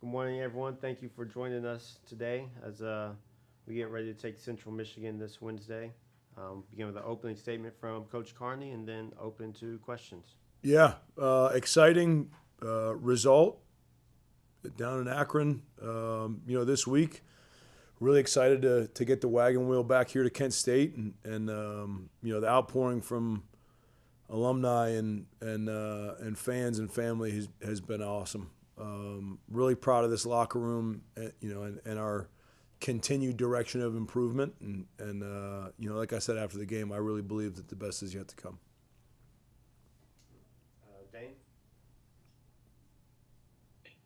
Good morning, everyone. Thank you for joining us today as we get ready to take Central Michigan this Wednesday. Begin with an opening statement from Coach Carney and then open to questions. Yeah, exciting result down in Akron. This week, really excited to get the Wagon Wheel back here to Kent State, and the outpouring from alumni and fans and family has been awesome. Really proud of this locker room, and our continued direction of improvement. And like I said after the game, I really believe that the best is yet to come. Dane?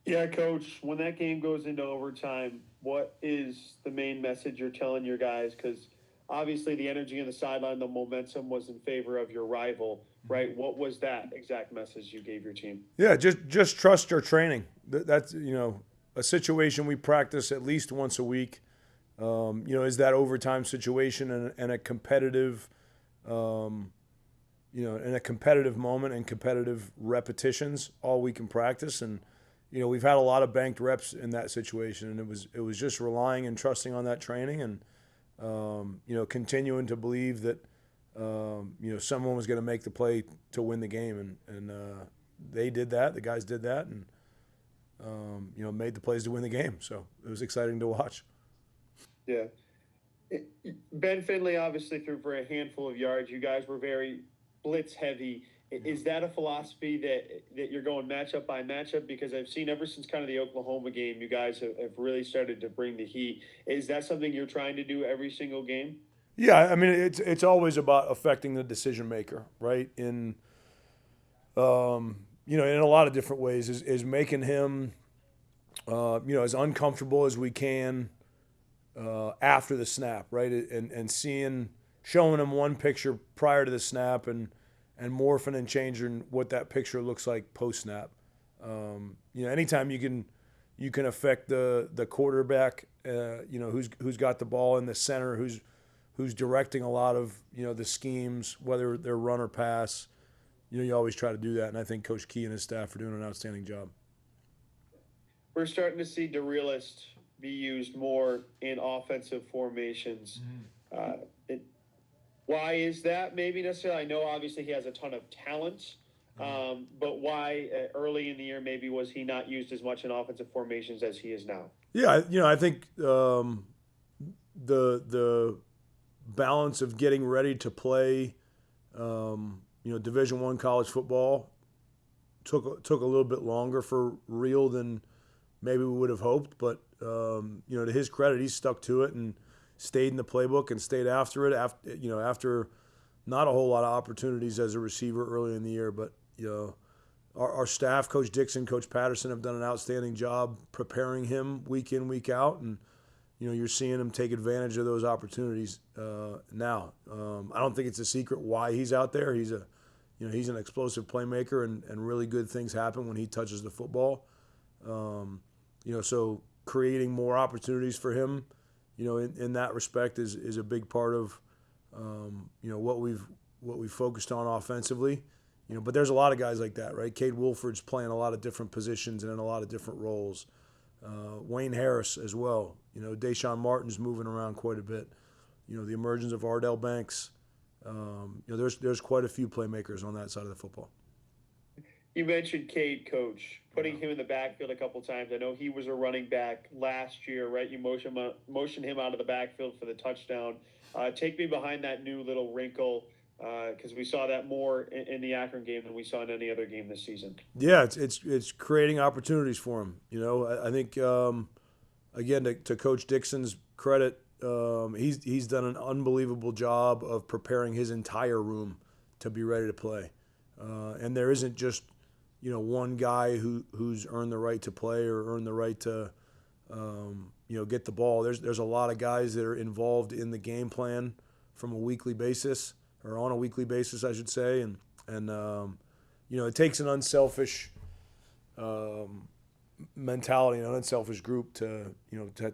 Yeah, Coach, when that game goes into overtime, what is the main message you're telling your guys? Because obviously the energy on the sideline, the momentum was in favor of your rival, right? What was that exact message you gave your team? Yeah, just trust your training. That's a situation we practice at least once a week. Is that overtime situation and a competitive, in a competitive moment and competitive repetitions all we can practice. And we've had a lot of banked reps in that situation, and it was just relying and trusting on that training, and continuing to believe that someone was going to make the play to win the game, and they did that. The guys did that, and made the plays to win the game. So it was exciting to watch. Yeah. Ben Finley obviously threw for a handful of yards. You guys were very blitz heavy. Is that a philosophy that you're going matchup by matchup? Because I've seen ever since kind of the Oklahoma game, you guys have really started to bring the heat. Is that something you're trying to do every single game? Yeah, I mean it's always about affecting the decision maker, right? In in a lot of different ways, is making him as uncomfortable as we can after the snap, right? And showing him one picture prior to the snap and morphing and changing what that picture looks like post snap. Anytime you can affect the quarterback, who's got the ball in the center, who's directing a lot of the schemes, whether they're run or pass. You always try to do that, and I think Coach Key and his staff are doing an outstanding job. We're starting to see DeRealist be used more in offensive formations. Why is that? Maybe necessarily. I know obviously he has a ton of talent, but why early in the year maybe was he not used as much in offensive formations as he is now? Yeah, I think the balance of getting ready to play, Division I college football took a little bit longer for Real than maybe we would have hoped. But to his credit, he stuck to it and stayed in the playbook and stayed after it. After not a whole lot of opportunities as a receiver early in the year, but our staff, Coach Dixon, Coach Patterson, have done an outstanding job preparing him week in, week out, and you're seeing him take advantage of those opportunities now. I don't think it's a secret why he's out there. He's an explosive playmaker, and really good things happen when he touches the football. So creating more opportunities for him, in that respect is a big part of what we've focused on offensively. But there's a lot of guys like that, right? Cade Wolford's playing a lot of different positions and in a lot of different roles. Wayne Harris as well. Deshaun Martin's moving around quite a bit. The emergence of Ardell Banks. There's quite a few playmakers on that side of the football. You mentioned Cade, Coach, putting him in the backfield a couple times. I know he was a running back last year, right? You motioned him out of the backfield for the touchdown. Take me behind that new little wrinkle, because we saw that more in the Akron game than we saw in any other game this season. Yeah, it's creating opportunities for him. I think again to Coach Dixon's credit, he's done an unbelievable job of preparing his entire room to be ready to play, and there isn't just one guy who's earned the right to play or earned the right to get the ball. There's a lot of guys that are involved in the game plan from a weekly basis, or on a weekly basis, I should say, and it takes an unselfish mentality, an unselfish group to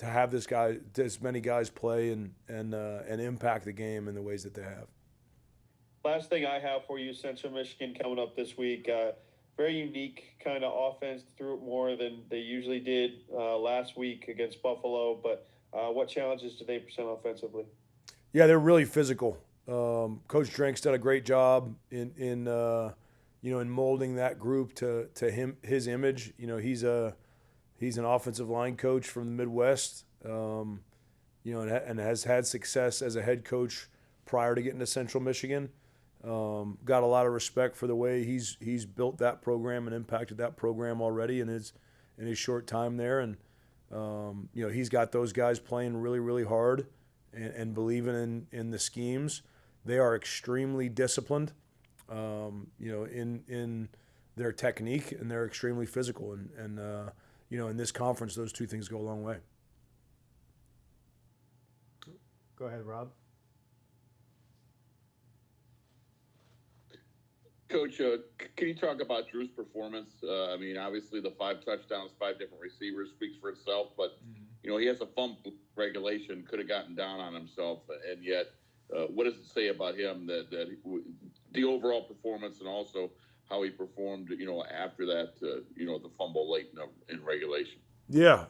have this many guys play and impact the game in the ways that they have. Last thing I have for you, Central Michigan coming up this week. very unique kind of offense. Threw it more than they usually did last week against Buffalo. But what challenges do they present offensively? Yeah, they're really physical. Coach Drink's done a great job in molding that group to his image. He's an offensive line coach from the Midwest. And has had success as a head coach prior to getting to Central Michigan. Got a lot of respect for the way he's built that program and impacted that program already in his short time there. And he's got those guys playing really, really hard and believing in the schemes. They are extremely disciplined, in their technique, and they're extremely physical. And in this conference, those two things go a long way. Go ahead, Rob. Coach, can you talk about Drew's performance? Obviously the 5 touchdowns, 5 different receivers speaks for itself, but he has a fumble regulation, could have gotten down on himself, and yet what does it say about him that the overall performance and also how he performed, after that, the fumble late in regulation? Yeah.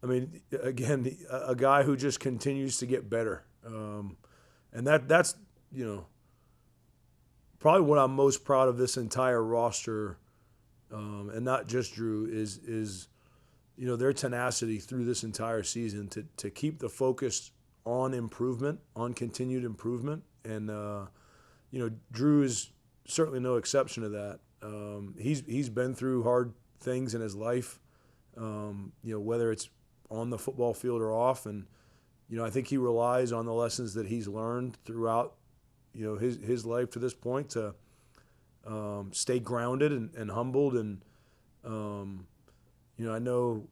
Again, a guy who just continues to get better. And that's probably what I'm most proud of this entire roster, and not just Drew, is their tenacity through this entire season to keep the focus on improvement, on continued improvement. And, Drew is certainly no exception to that. He's been through hard things in his life, whether it's on the football field or off. And, I think he relies on the lessons that he's learned throughout, his life to this point to stay grounded and humbled. And, I know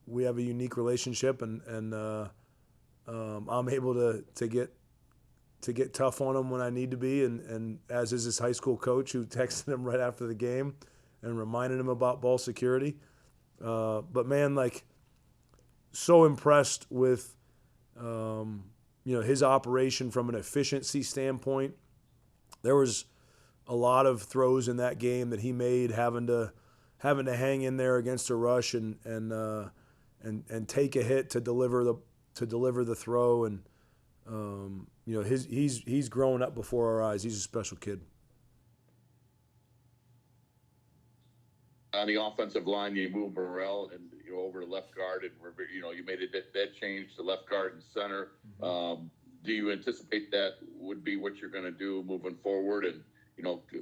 we have a unique relationship, and I'm able to get tough on him when I need to be, and as is his high school coach, who texted him right after the game and reminded him about ball security. But man, so impressed with his operation from an efficiency standpoint. There was a lot of throws in that game that he made, having to hang in there against a rush and take a hit to deliver the throw. And he's growing up before our eyes. He's a special kid. On the offensive line, you moved Burrell and over to left guard, and you made that change to left guard and center. Do you anticipate that would be what you're going to do moving forward? And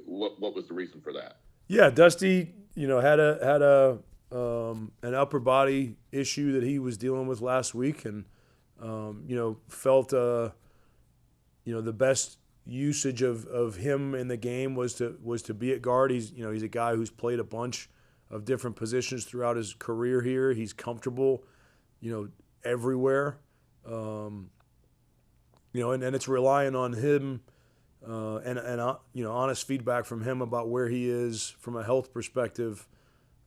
what was the reason for that? Yeah, Dusty, had an upper body issue that he was dealing with last week, and felt the best usage of him in the game was to be at guard. He's a guy who's played a bunch of different positions throughout his career here. He's comfortable, everywhere. And it's relying on him and honest feedback from him about where he is from a health perspective,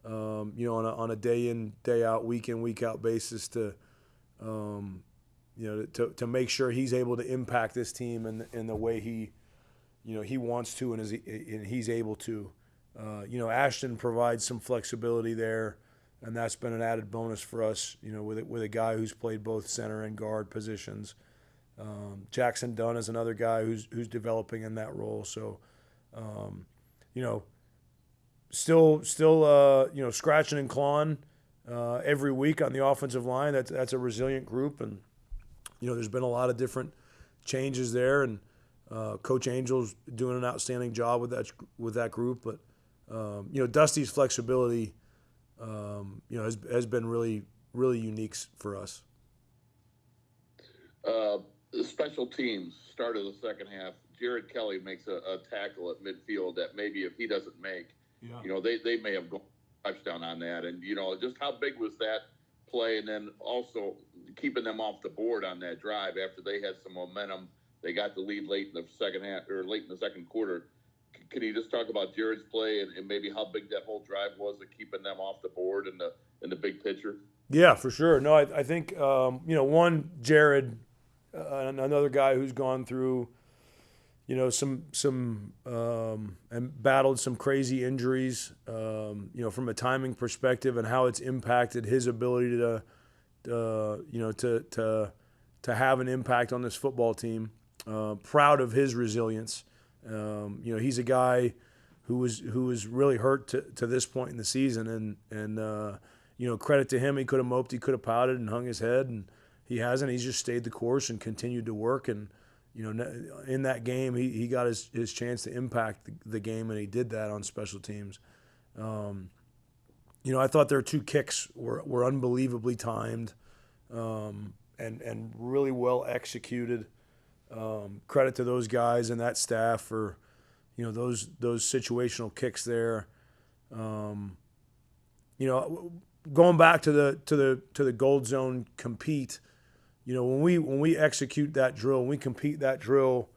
on a day in, day out, week in, week out basis to make sure he's able to impact this team in the way he wants to and he's able to. Ashton provides some flexibility there, and that's been an added bonus for us, with a guy who's played both center and guard positions. Jackson Dunn is another guy who's developing in that role. So, still scratching and clawing every week on the offensive line. That's a resilient group, and there's been a lot of different changes there, and Coach Angel's doing an outstanding job with that group. But Dusty's flexibility, has been really, really unique for us. The special teams, start of the second half, Jared Kelly makes a tackle at midfield that maybe if he doesn't make, they may have gone touchdown on that. And, just how big was that play? And then also keeping them off the board on that drive after they had some momentum. They got the lead late in the second half or late in the second quarter. Can you just talk about Jared's play and maybe how big that whole drive was at keeping them off the board in the big picture? Yeah, for sure. No, I think, one, Jared, another guy who's gone through, and battled some crazy injuries, from a timing perspective and how it's impacted his ability to have an impact on this football team. Proud of his resilience. He's a guy who was really hurt to this point in the season, and credit to him. He could have moped, he could have pouted and hung his head, and he hasn't. He's just stayed the course and continued to work. And in that game, he got his chance to impact the game, and he did that on special teams. I thought their 2 kicks were unbelievably timed, and really well executed. Credit to those guys and that staff for those situational kicks there. Going back to the gold zone compete. When we execute that drill, when we compete that drill,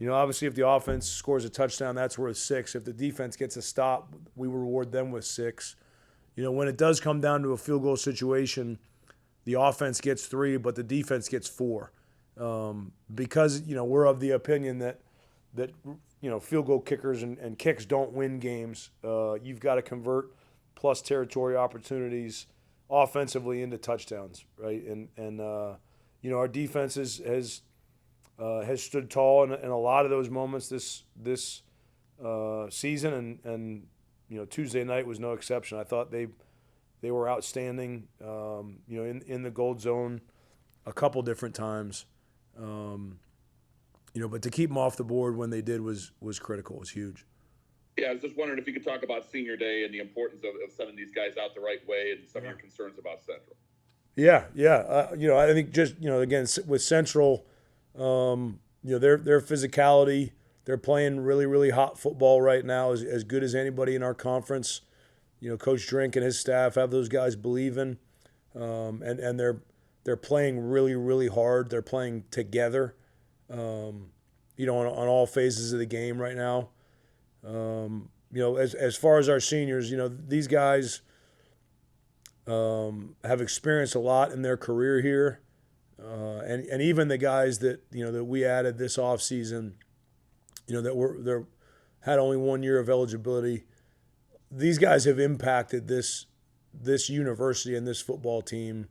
obviously if the offense scores a touchdown, that's worth 6. If the defense gets a stop, we reward them with 6. When it does come down to a field goal situation, the offense gets 3, but the defense gets 4. Because, we're of the opinion that field goal kickers and kicks don't win games. You've got to convert plus territory opportunities offensively into touchdowns, right? And our defense has stood tall in a lot of those moments this season, and Tuesday night was no exception. I thought they were outstanding, in the gold zone a couple different times. But to keep them off the board when they did was critical, was huge. Yeah, I was just wondering if you could talk about Senior Day and the importance of sending these guys out the right way and some of your concerns about Central. Yeah. I think just, again, with Central, their physicality, they're playing really, really hot football right now, as good as anybody in our conference. Coach Drink and his staff have those guys believing, and they're playing really, really hard. They're playing together, on all phases of the game right now. As far as our seniors, these guys have experienced a lot in their career here, and even the guys that that we added this offseason, that had only 1 year of eligibility. These guys have impacted this university and this football team,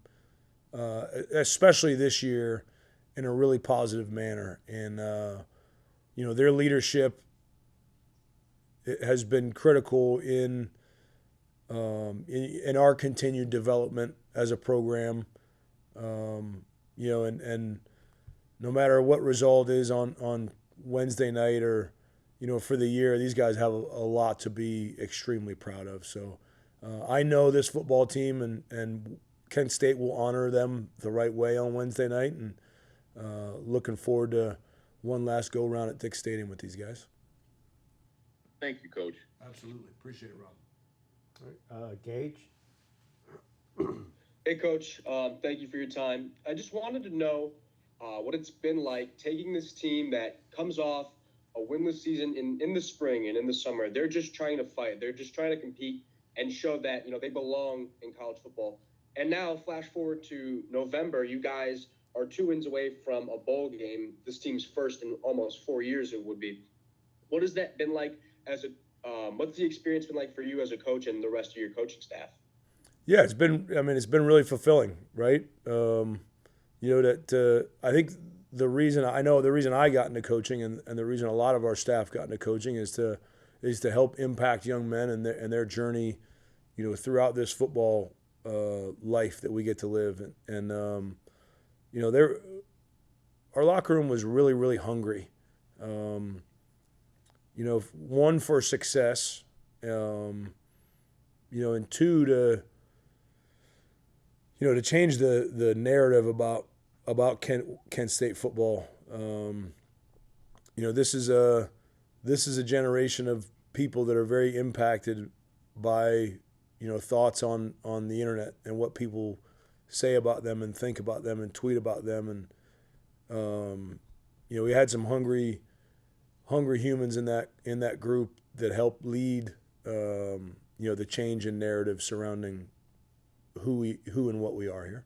especially this year, in a really positive manner. And their leadership has been critical in our continued development as a program. And no matter what result is on Wednesday night or for the year, these guys have a lot to be extremely proud of. So I know this football team and Kent State will honor them the right way on Wednesday night, and looking forward to one last go around at Dick's Stadium with these guys. Thank you, Coach. Absolutely. Appreciate it, Rob. All right, Gage? Hey, Coach. Thank you for your time. I just wanted to know what it's been like taking this team that comes off a winless season in the spring and in the summer. They're just trying to fight. They're just trying to compete and show that, they belong in college football. And now, flash forward to November, you guys are 2 wins away from a bowl game. This team's first in almost 4 years, it would be. What has that been like what's the experience been like for you as a coach and the rest of your coaching staff? Yeah, it's been really fulfilling, right? I think the reason I got into coaching and the reason a lot of our staff got into coaching is to help impact young men and their journey, throughout this football life that we get to live. And our locker room was really, really hungry. One, for success, and 2, to change the narrative about Kent State football. This is a generation of people that are very impacted by thoughts on the internet and what people say about them and think about them and tweet about them. And we had some hungry humans in that group that helped lead the change in narrative surrounding who and what we are here.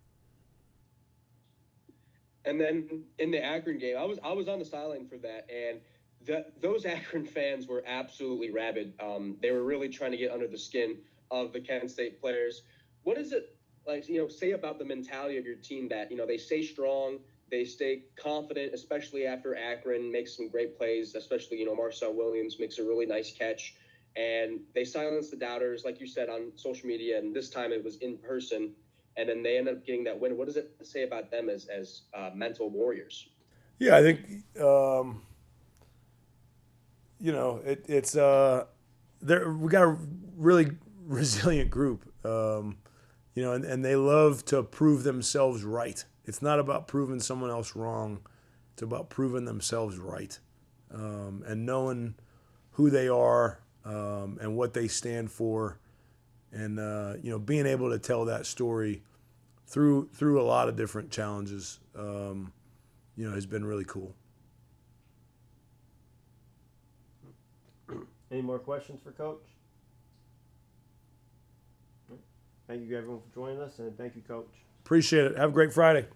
And then in the Akron game, I was on the sideline for that, and those Akron fans were absolutely rabid. They were really trying to get under the skin of the Kent State players. What is it like, say about the mentality of your team that, they stay strong, they stay confident, especially after Akron makes some great plays, especially, Marcel Williams makes a really nice catch, and they silence the doubters, like you said, on social media, and this time it was in person, and then they end up getting that win. What does it say about them as mental warriors? Yeah, I think it's we got a really resilient group, and they love to prove themselves right. It's not about proving someone else wrong. It's about proving themselves right, and knowing who they are and what they stand for, and being able to tell that story through a lot of different challenges, has been really cool. Any more questions for Coach? Thank you everyone for joining us, and thank you, Coach. Appreciate it. Have a great Friday.